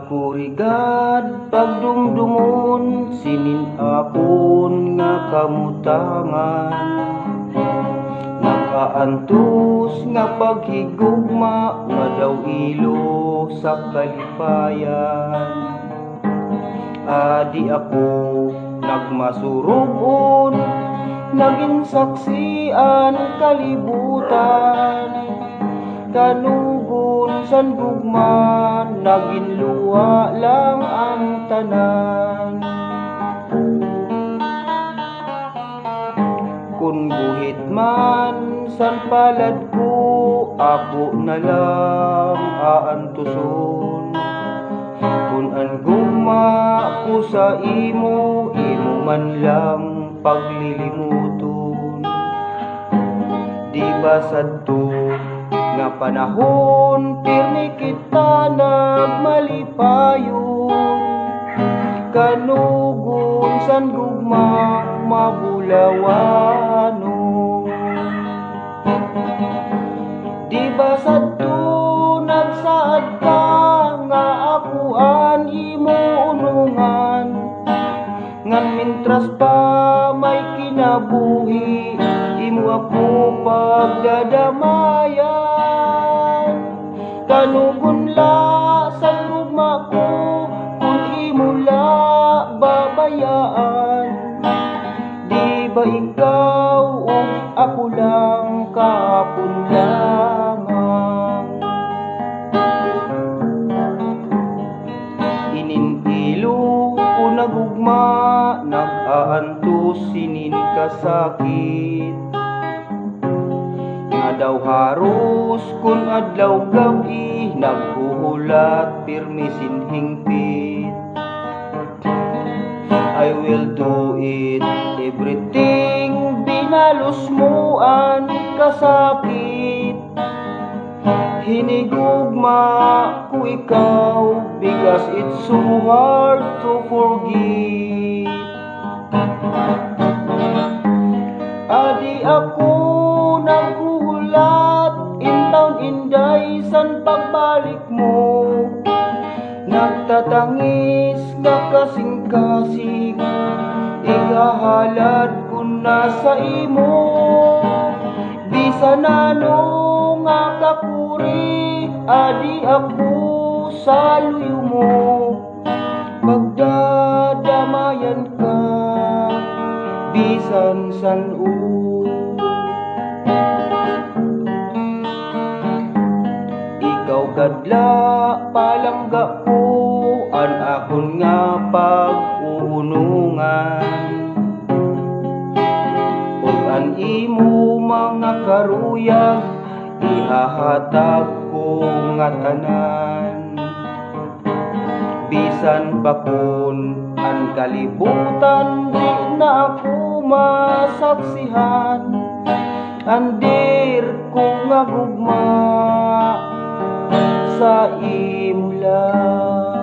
ako rigad pagdumdumon, sinin akon nga kamutangan. Nakaantos nga paghigugma, nga daw ilo sa kalipayan. Adi ako nagmasurugon, naging saksian kalibutan. Kanugon san gugma, naging luwa lang ang tanan. Kung buhit man san palad ko, ako na lang aantuson. Kung ang gugma ko sa imo, imo man lang paglilimuton. Di ba sadto nga panahon, pirmi kita nagmalipayon. Kanugon san gugma, mabulawano. Di ba sadto nagsaad ka, nga akuan imo unungan. Ngan mintras pa may kinabuhi, imo ako pagdadamayan. Kanugon la sa gugma ko, kung imo la babayaan. Di ba ikaw o ako lang kahapon lamang. Inintilo ko na gugma, nag-aantos sinin kasakit. Nga daw haros kun adlaw gabi, naghuhulat pirmi sinhingpit. I will do it, everything, binalos mo ang kasakit. Hinigugma ko ikaw, because it's so hard to forget. Adi ako naghuhulat, intaon inday san pagbalik mo. Nagtatangis nga kasing-kasing, igahalad ko na sa imo. Bisan ano nga kakuri, adi ako sa luyo mo. Pagdadamayan ka, bisan san ikaw kadla palangga ko, an akon nga pag-uunungan. Ug an imo mga karuyag, ihahatag ko nga tanan. Bisan pa kun ang kalibutan, di na ako masaksihan. Andir ko nga gugma sa imo lang.